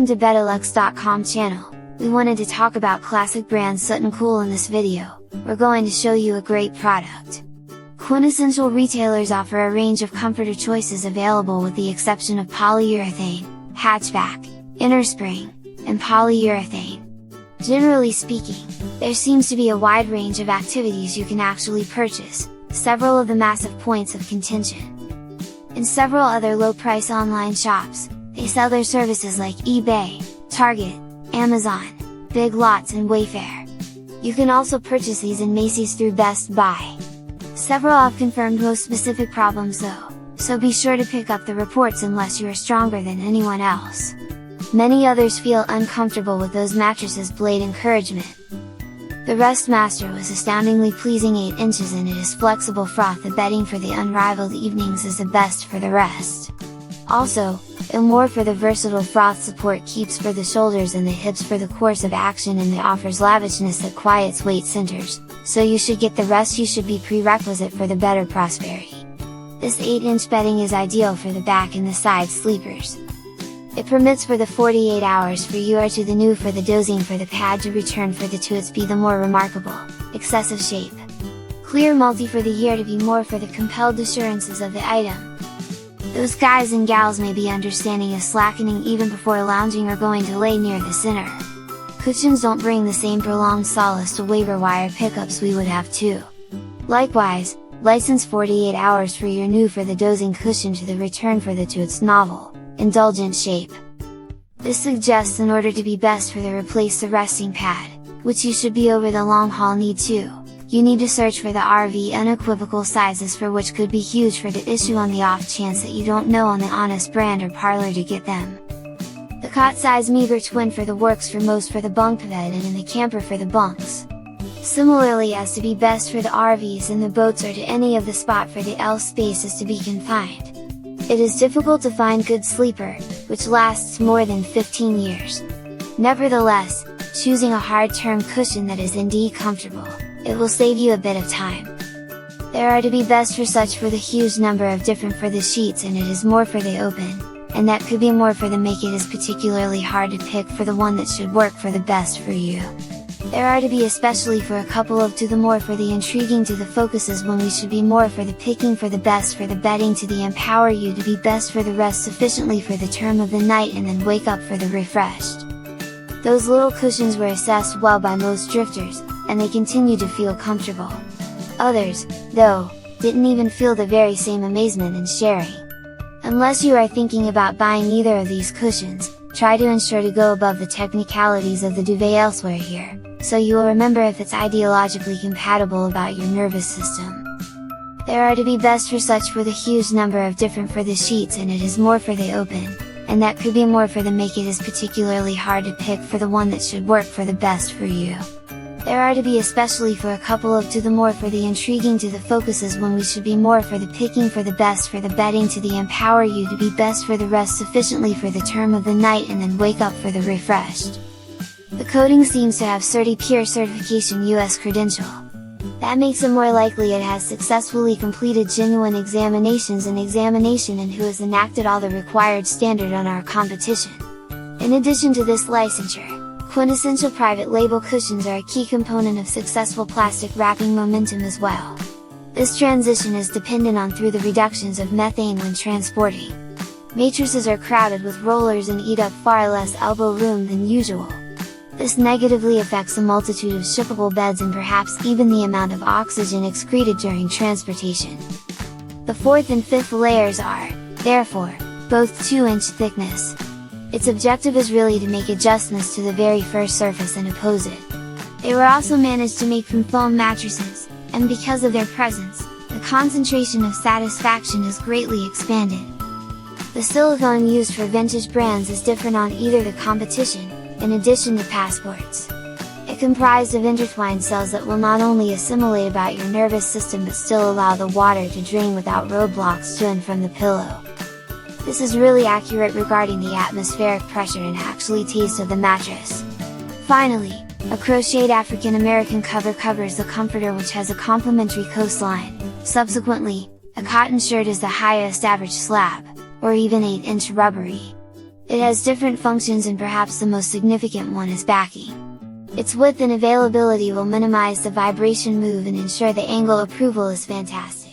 Welcome to Betalux.com channel. We wanted to talk about classic brand Sutton Cool in this video. We're going to show you a great product. Quintessential Retailers offer a range of comforter choices available with the exception of polyurethane, hatchback, Innerspring, and polyurethane. Generally speaking, there seems to be a wide range of activities you can actually purchase, several of the massive points of contention. In several other low-price online shops, they sell their services like eBay, Target, Amazon, Big Lots and Wayfair. You can also purchase these in Macy's through Best Buy. Several have confirmed most specific problems though, so be sure to pick up the reports unless you are stronger than anyone else. Many others feel uncomfortable with those mattresses' blade encouragement. The Rest Master was astoundingly pleasing 8 inches and it is flexible froth. The bedding for the unrivaled evenings is the best for the rest. Also, more for the versatile froth support keeps for the shoulders and the hips for the course of action, and it offers lavishness that quiets weight centers, so you should get the rest you should be prerequisite for the better prosperity. This 8-inch bedding is ideal for the back and the side sleepers. It permits for the 48 hours for you or to the new for the dozing for the pad to return for the to its be the more remarkable, excessive shape. Clear multi for the year to be more for the compelled assurances of the item. Those guys and gals may be understanding a slackening even before lounging or going to lay near the center. Cushions don't bring the same prolonged solace to waiver wire pickups we would have too. Likewise, license 48 hours for your new for the dozing cushion to the return for the to its novel, indulgent shape. This suggests in order to be best for the replace the resting pad, which you should be over the long haul need to. You need to search for the RV unequivocal sizes for which could be huge for the issue on the off chance that you don't know on the honest brand or parlor to get them. The cot size meager twin for the works for most for the bunk bed and in the camper for the bunks. Similarly as to be best for the RVs and the boats or to any of the spot for the L spaces to be confined. It is difficult to find good sleeper, which lasts more than 15 years. Nevertheless, choosing a hard-term cushion that is indeed comfortable, it will save you a bit of time. There are to be best for such for the huge number of different for the sheets, and it is more for the open, and that could be more for the make it is particularly hard to pick for the one that should work for the best for you. There are to be especially for a couple of to the more for the intriguing to the focuses when we should be more for the picking for the best for the bedding to the empower you to be best for the rest sufficiently for the term of the night and then wake up for the refreshed. Those little cushions were assessed well by most drifters, and they continue to feel comfortable. Others, though, didn't even feel the very same amazement in sharing. Unless you are thinking about buying either of these cushions, try to ensure to go above the technicalities of the duvet elsewhere here, so you will remember if it's ideologically compatible about your nervous system. There are to be best for such for the huge number of different for the sheets, and it is more for the open, and that could be more for the make it is particularly hard to pick for the one that should work for the best for you. There are to be especially for a couple of to the more for the intriguing to the focuses when we should be more for the picking for the best for the bedding to the empower you to be best for the rest sufficiently for the term of the night and then wake up for the refreshed. The coating seems to have Certi Pure certification US credential. That makes it more likely it has successfully completed genuine examinations and who has enacted all the required standard on our competition. In addition to this licensure, Quintessential private label cushions are a key component of successful plastic wrapping momentum as well. This transition is dependent on through the reductions of methane when transporting. Mattresses are crowded with rollers and eat up far less elbow room than usual. This negatively affects a multitude of shippable beds and perhaps even the amount of oxygen excreted during transportation. The 4th and 5th layers are, therefore, both 2-inch thickness. Its objective is really to make adjustments to the very first surface and oppose it. They were also managed to make from foam mattresses, and because of their presence, the concentration of satisfaction is greatly expanded. The silicone used for vintage brands is different on either the competition, in addition to passports. It comprised of intertwined cells that will not only assimilate about your nervous system but still allow the water to drain without roadblocks to and from the pillow. This is really accurate regarding the atmospheric pressure and actually taste of the mattress. Finally, a crocheted African American cover covers the comforter, which has a complementary coastline. Subsequently, a cotton shirt is the highest average slab, or even 8-inch rubbery. It has different functions and perhaps the most significant one is backing. Its width and availability will minimize the vibration move and ensure the angle approval is fantastic.